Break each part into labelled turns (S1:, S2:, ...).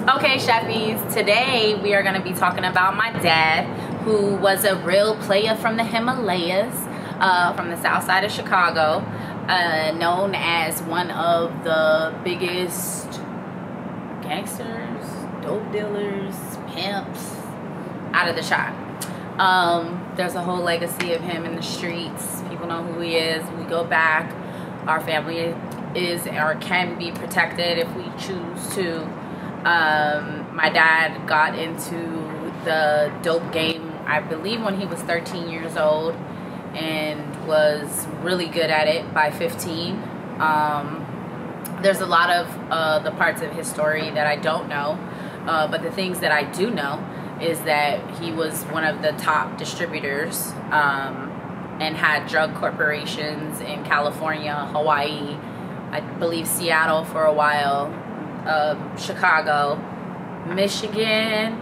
S1: Okay, Chefies, today we are going to be talking about my dad, who was a real player from the Himalayas, from the south side of Chicago, known as one of the biggest gangsters, dope dealers, pimps out of the shop. There's a whole legacy of him in the streets. People know who he is. We go back. Our family is or can be protected if we choose to. My dad got into the dope game, I believe, when he was 13 years old, and was really good at it by 15. There's a lot of the parts of his story that I don't know, but the things that I do know is that he was one of the top distributors and had drug corporations in California, Hawaii, I believe Seattle for a while, Chicago, Michigan.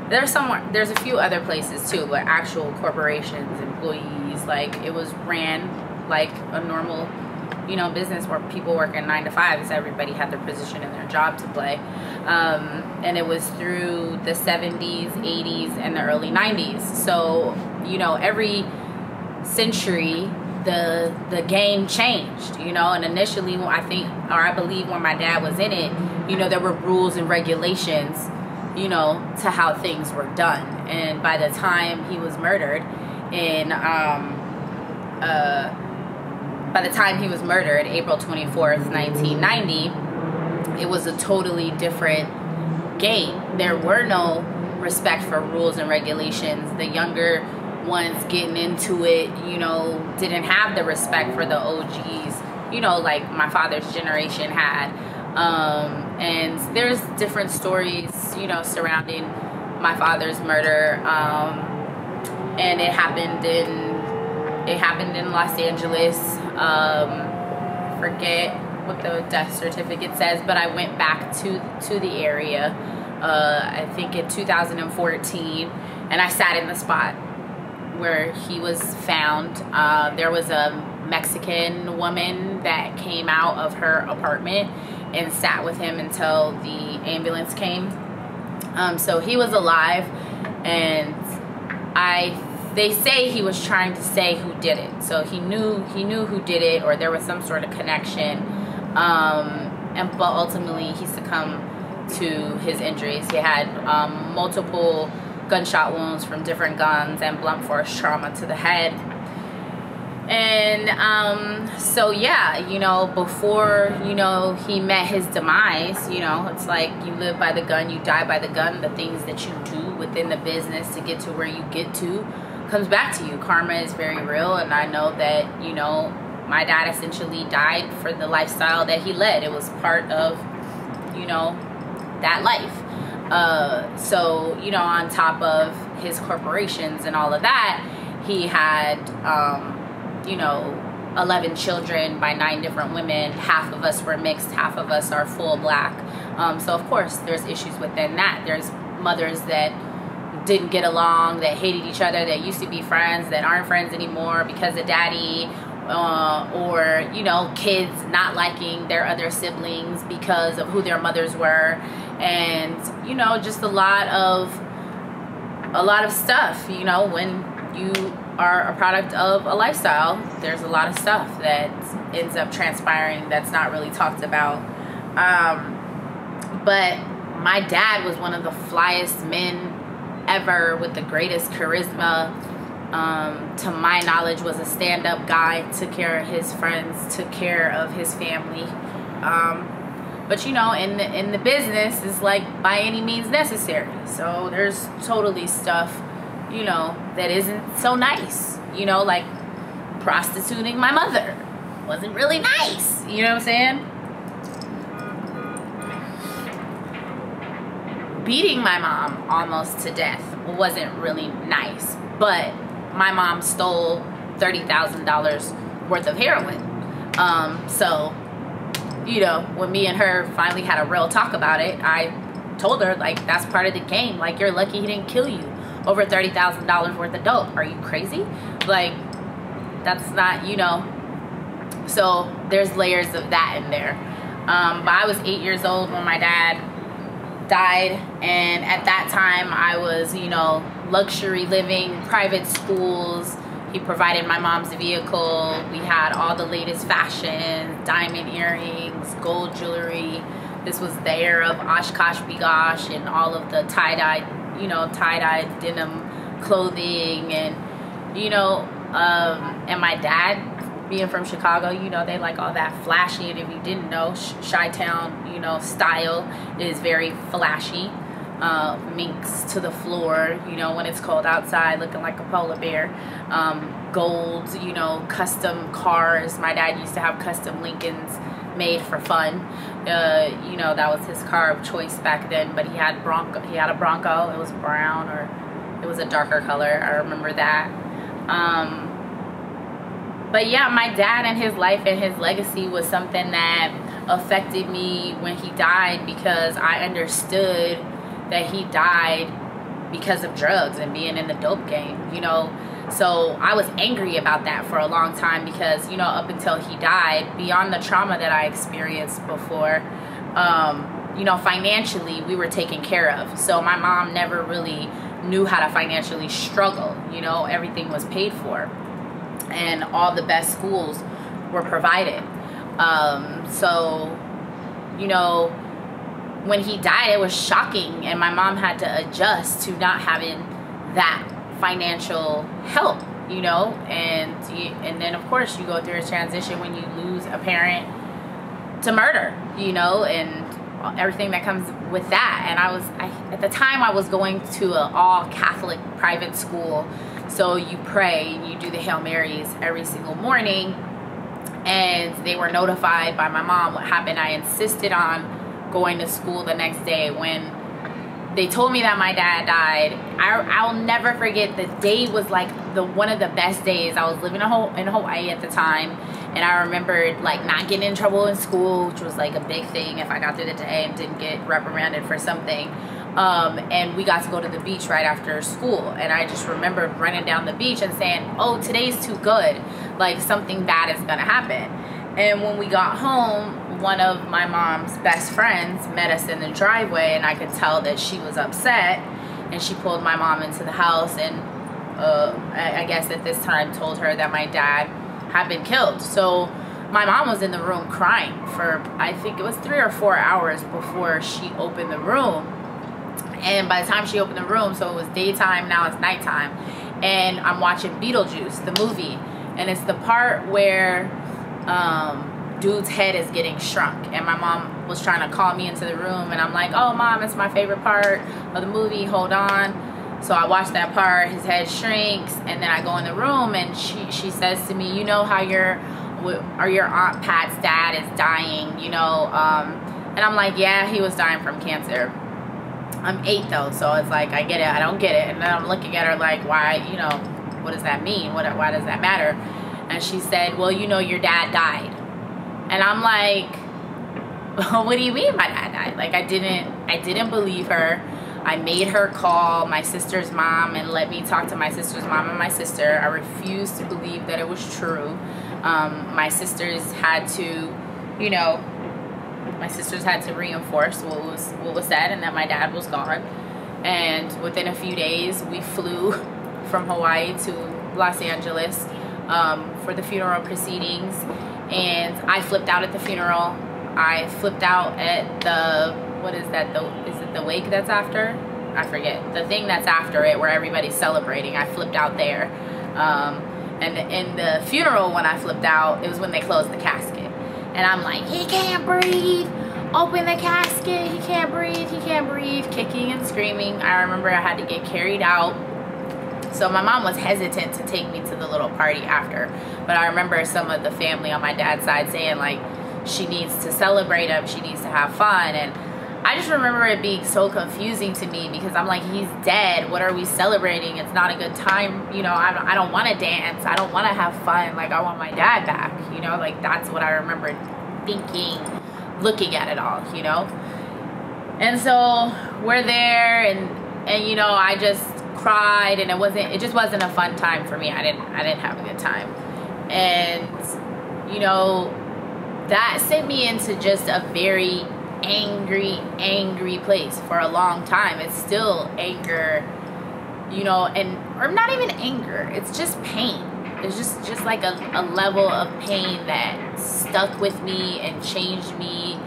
S1: There's a few other places too, but actual corporations, employees, like it was ran like a normal, business where people working 9 to 5s. Everybody had their position and their job to play. And it was through the 70s, 80s, and the early 90s. So, every century, the game changed, and initially I believe when my dad was in it, there were rules and regulations, to how things were done. And by the time he was murdered April 24th, 1990, it was a totally different game. There were no respect for rules and regulations. The younger ones getting into it, didn't have the respect for the OGs, like my father's generation had. And there's different stories, surrounding my father's murder. And it happened in Los Angeles. Forget what the death certificate says, but I went back to the area, I think in 2014, and I sat in the spot where he was found. There was a Mexican woman that came out of her apartment and sat with him until the ambulance came. So he was alive, and they say he was trying to say who did it. So he knew who did it, or there was some sort of connection. But ultimately he succumbed to his injuries. He had multiple gunshot wounds from different guns and blunt force trauma to the head. And so yeah, before he met his demise, it's like you live by the gun, you die by the gun. The things that you do within the business to get to where you get to comes back to you. Karma is very real, and I know that my dad essentially died for the lifestyle that he led. It was part of that life. So on top of his corporations and all of that, he had 11 children by 9 different women. Half of us were mixed, half of us are full black. So of course there's issues within that. There's mothers that didn't get along, that hated each other, that used to be friends, that aren't friends anymore because of daddy, or kids not liking their other siblings because of who their mothers were, and just a lot of stuff. When you are a product of a lifestyle, there's a lot of stuff that ends up transpiring that's not really talked about. But my dad was one of the flyest men ever, with the greatest charisma. To my knowledge, was a stand-up guy, took care of his friends, took care of his family. But in the business, it's like by any means necessary. So there's totally stuff that isn't so nice, like prostituting my mother wasn't really nice, you know what I'm saying? Beating my mom almost to death wasn't really nice, but my mom stole $30,000 worth of heroin. So when me and her finally had a real talk about it, I told her, like, that's part of the game. Like, you're lucky he didn't kill you over $30,000 worth of dope. Are you crazy? Like, that's not, so there's layers of that in there. But I was 8 years old when my dad died, and at that time I was, you know, luxury living, private schools. He provided my mom's vehicle. We had all the latest fashions, diamond earrings, gold jewelry. This was the era of Oshkosh Bigosh and all of the tie-dye, you know, tie-dye denim clothing, and, you know, and my dad, being from Chicago, you know, they like all that flashy, and if you didn't know, ChaTaun, you know, style is very flashy. Minks to the floor, you know, when it's cold outside, looking like a polar bear. Gold, you know, custom cars. My dad used to have custom Lincolns made for fun. You know, that was his car of choice back then, but he had a Bronco. It was brown, or it was a darker color. I remember that. But yeah, my dad and his life and his legacy was something that affected me when he died, because I understood that he died because of drugs and being in the dope game, you know. So I was angry about that for a long time, because, you know, up until he died, beyond the trauma that I experienced before, you know, financially we were taken care of. So my mom never really knew how to financially struggle, you know. Everything was paid for, and all the best schools were provided. So, you know, when he died, it was shocking, and my mom had to adjust to not having that financial help, you know. And then of course you go through a transition when you lose a parent to murder, you know, and everything that comes with that. And at the time I was going to an all Catholic private school, so you pray and you do the Hail Marys every single morning, and they were notified by my mom what happened. I insisted on going to school the next day. When they told me that my dad died, I'll never forget. The day was like one of the best days. I was living in Hawaii at the time, and I remembered like not getting in trouble in school, which was like a big thing if I got through the day and didn't get reprimanded for something. And we got to go to the beach right after school, and I just remember running down the beach and saying, oh, today's too good, like something bad is gonna happen. And when we got home, one of my mom's best friends met us in the driveway, and I could tell that she was upset, and she pulled my mom into the house, and I guess at this time told her that my dad had been killed. So my mom was in the room crying for, I think it was 3 or 4 hours before she opened the room. And by the time she opened the room, so it was daytime, now it's nighttime, and I'm watching Beetlejuice, the movie, and it's the part where dude's head is getting shrunk, and my mom was trying to call me into the room, and I'm like, oh mom, it's my favorite part of the movie, hold on. So I watched that part, his head shrinks, and then I go in the room, and she says to me, you know how your Aunt Pat's dad is dying, you know, and I'm like, yeah, he was dying from cancer. I'm 8 though, so it's like, I get it, I don't get it. And then I'm looking at her like, why, you know, what does that mean? Why does that matter? And she said, well, you know, your dad died. And I'm like, what do you mean my dad died? Like, I didn't believe her. I made her call my sister's mom and let me talk to my sister's mom and my sister. I refused to believe that it was true. My sisters had to, you know, reinforce what was said, and that my dad was gone. And within a few days, we flew from Hawaii to Los Angeles for the funeral proceedings. And I flipped out at the funeral. I flipped out at the, what is that? Is it the wake that's after? I forget. The thing that's after it, where everybody's celebrating. I flipped out there. And in the funeral, when I flipped out, it was when they closed the casket. And I'm like, he can't breathe. Open the casket. He can't breathe. He can't breathe. Kicking and screaming. I remember I had to get carried out. So my mom was hesitant to take me to the little party after. But I remember some of the family on my dad's side saying, like, she needs to celebrate him. She needs to have fun. And I just remember it being so confusing to me, because I'm like, he's dead. What are we celebrating? It's not a good time. You know, I don't want to dance. I don't want to have fun. Like, I want my dad back. You know, like, that's what I remember thinking, looking at it all, you know. And so we're there, and you know, I just cried, and it just wasn't a fun time for me. I didn't have a good time. And you know, that sent me into just a very angry place for a long time. It's still anger, or not even anger. It's just pain. It's just like a level of pain that stuck with me and changed me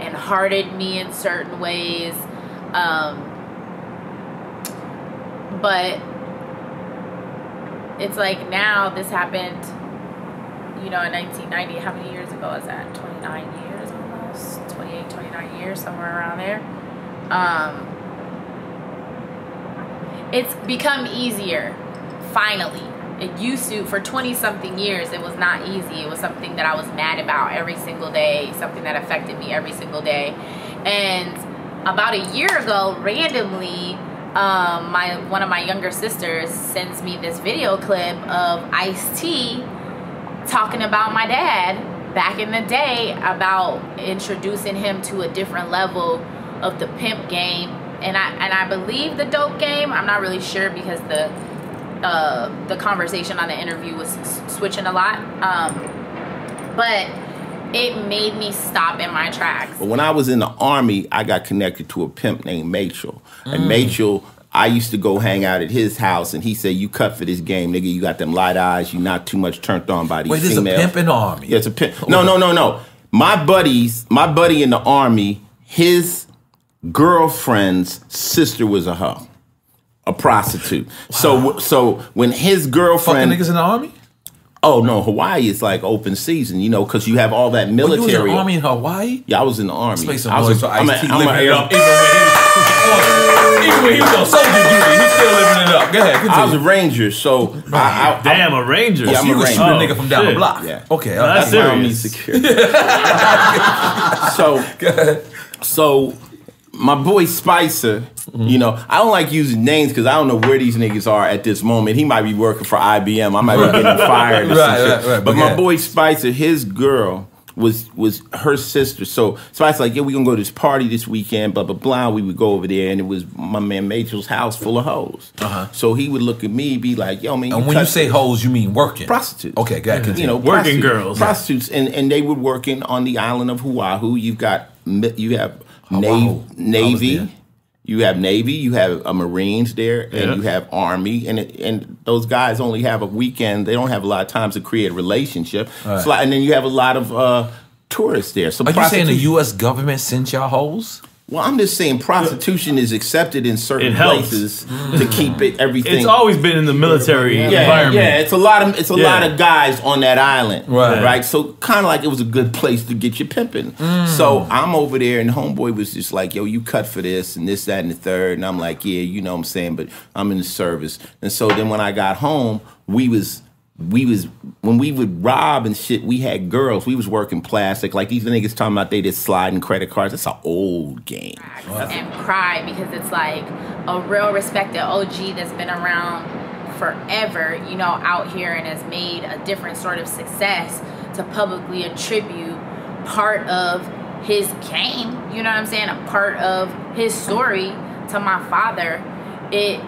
S1: and hardened me in certain ways. But it's like now this happened, in 1990. How many years ago is that? 29 years almost? 28, 29 years, somewhere around there. It's become easier, finally. It used to, for 20-something years, it was not easy. It was something that I was mad about every single day, something that affected me every single day. And about a year ago, randomly, one of my younger sisters sends me this video clip of Ice-T talking about my dad back in the day, about introducing him to a different level of the pimp game. And I believe the dope game. I'm not really sure because the conversation on the interview was switching a lot, but it made me stop in my tracks.
S2: But when I was in the Army, I got connected to a pimp named Mitchell. And Mitchell, I used to go hang out at his house, and he said, "You cut for this game, nigga. You got them light eyes. You not too much turned on by these females."
S3: Wait, there's a pimp in the Army?
S2: Yeah, it's a pimp. No. My buddy in the Army, his girlfriend's sister was a hoe. A prostitute. Wow. So when his girlfriend...
S3: Fucking niggas in the Army?
S2: Oh, no. Hawaii is like open season, because you have all that military...
S3: Well, you was in the Army in Hawaii?
S2: Yeah, I was in the Army.
S3: Let's make some noise for Ice-T living it up.
S2: Even
S3: when he was on soldier duty, he's still living it up. Go ahead, continue.
S2: I was a ranger, so...
S4: Damn, a ranger?
S2: Yeah,
S3: so you was shooting a nigga from down the block.
S2: Yeah.
S3: Okay.
S4: That's
S2: Army
S4: serious.
S2: security. So my boy Spicer... I don't like using names because I don't know where these niggas are at this moment. He might be working for IBM. I might be getting fired or some shit. Right. But my boy Spicer, his girl was her sister. So Spicer's like, yeah, we gonna go to this party this weekend, blah, blah, blah. We would go over there, and it was my man Mitchell's house full of hoes. So he would look at me, be like, yo, man.
S3: And when you say hoes, you mean working?
S2: Prostitutes.
S3: Okay, go ahead, continue.
S4: Working girls.
S2: Prostitutes. And they were working on the island of Oahu. You have Navy. You have Navy, you have Marines there, and you have Army, and those guys only have a weekend. They don't have a lot of time to create a relationship. Right. So, and then you have a lot of tourists there. So
S3: are you saying the U.S. government sent y'all hoes?
S2: Well, I'm just saying prostitution is accepted in certain places to keep everything.
S4: It's always been in the military environment.
S2: Yeah, it's a lot of guys on that island,
S3: right?
S2: So kind of like it was a good place to get you pimping. So I'm over there, and homeboy was just like, "Yo, you cut for this and this, that, and the third." And I'm like, "Yeah, you know what I'm saying, but I'm in the service." And so then when I got home, when we would rob and shit, we had girls. We was working plastic. Like these niggas talking about they just sliding credit cards. That's an old game.
S1: And pride, because it's like a real respected OG that's been around forever, out here and has made a different sort of success, to publicly attribute part of his game, you know what I'm saying? A part of his story to my father. It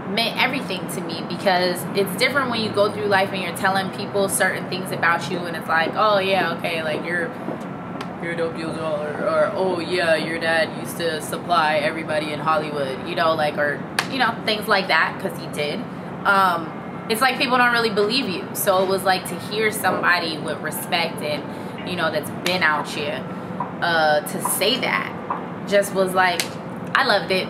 S1: meant everything to me, because it's different when you go through life and you're telling people certain things about you, and it's like, oh yeah, okay, like you're a dope deal, or oh yeah, your dad used to supply everybody in Hollywood, or things like that, because he did. It's like people don't really believe you. So it was like to hear somebody with respect and that's been out here to say that just was like, I loved it.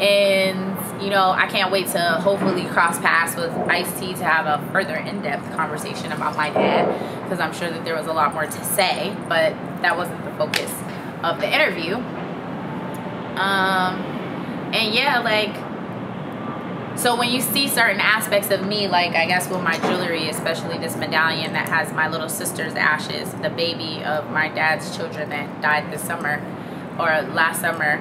S1: And, I can't wait to hopefully cross paths with Ice-T to have a further in-depth conversation about my dad, because I'm sure that there was a lot more to say, but that wasn't the focus of the interview. And yeah, so when you see certain aspects of me, I guess with my jewelry, especially this medallion that has my little sister's ashes, the baby of my dad's children that died this summer, or last summer,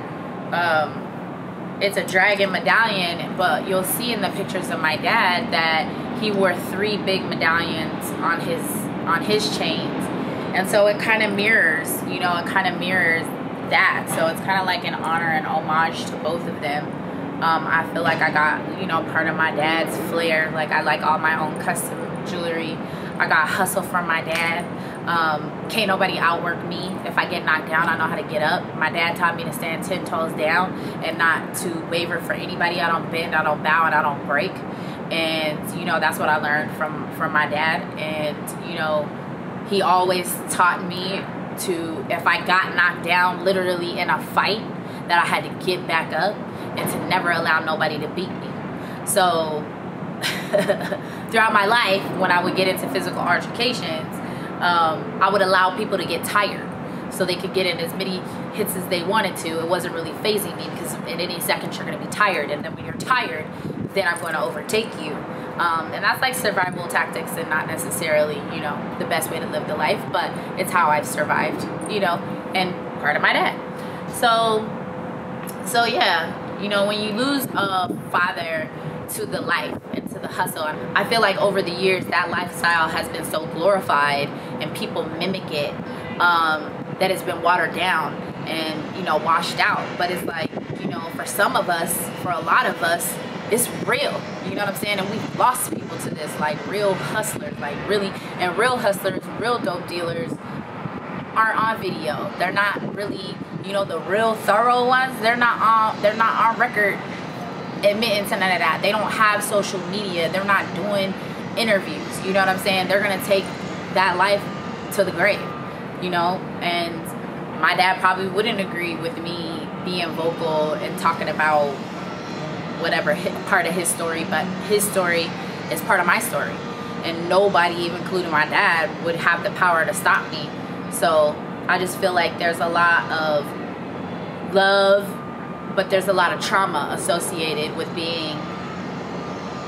S1: it's a dragon medallion, but you'll see in the pictures of my dad that he wore 3 big medallions on his chains. And so it kind of mirrors, that. So it's kind of like an honor and homage to both of them. I feel like I got, part of my dad's flair. I like all my own custom jewelry. I got hustle from my dad. Can't nobody outwork me. If I get knocked down, I know how to get up. My dad taught me to stand 10 toes down and not to waver for anybody. I don't bend, I don't bow, and I don't break. And, you know, that's what I learned from my dad. And, you know, he always taught me to, if I got knocked down literally in a fight, that I had to get back up and to never allow nobody to beat me. So throughout my life, when I would get into physical altercations, I would allow people to get tired so they could get in as many hits as they wanted to. It wasn't really phasing me because in any second you're going to be tired, and then when you're tired, then I'm going to overtake you. And that's like survival tactics and not necessarily, you know, the best way to live the life, but it's how I've survived, you know, and part of my dad. So yeah, you know, when you lose a father to the life and to the hustle, I feel like over the years that lifestyle has been so glorified and people mimic it, that it's been watered down and, you know, washed out. But it's like, you know, for some of us, for a lot of us, it's real, you know what I'm saying? And we've lost people to this, like real hustlers, like really, and real hustlers, real dope dealers aren't on video. They're not really, you know, the real thorough ones, they're not on record admitting to none of that. They don't have social media. They're not doing interviews, you know what I'm saying? They're gonna take that life to the grave, you know? And my dad probably wouldn't agree with me being vocal and talking about whatever part of his story, but his story is part of my story, and nobody, even including my dad, would have the power to stop me. So I just feel like there's a lot of love, but there's a lot of trauma associated with being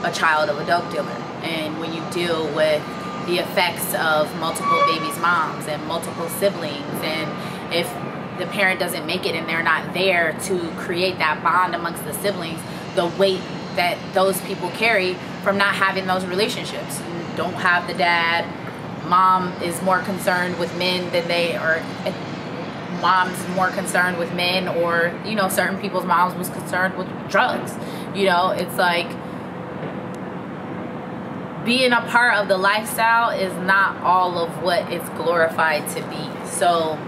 S1: a child of a dope dealer. And when you deal with the effects of multiple babies' moms and multiple siblings, and if the parent doesn't make it and they're not there to create that bond amongst the siblings, the weight that those people carry from not having those relationships. You don't have the dad. Mom is more concerned with men than they are. Mom's more concerned with men, or, you know, certain people's moms was concerned with drugs. You know, it's like being a part of the lifestyle is not all of what it's glorified to be. So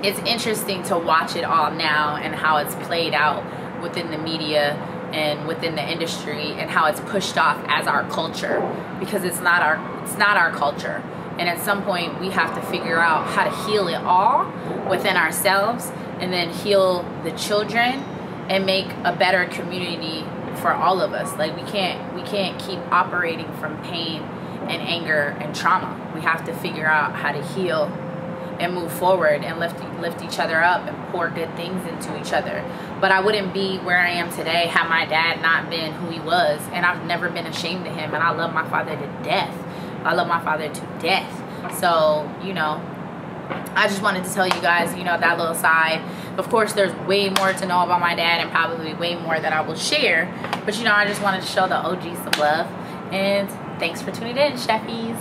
S1: it's interesting to watch it all now and how it's played out within the media and within the industry, and how it's pushed off as our culture, because it's not our culture. And at some point we have to figure out how to heal it all within ourselves, and then heal the children and make a better community for all of us. Like we can't keep operating from pain and anger and trauma. We have to figure out how to heal and move forward and lift each other up and pour good things into each other. But I wouldn't be where I am today had my dad not been who he was, and I've never been ashamed of him, and I love my father to death. I love my father to death. So, you know, I just wanted to tell you guys, you know, that little side. Of course, there's way more to know about my dad, and probably way more that I will share. But, you know, I just wanted to show the OG some love. And thanks for tuning in, Chefies.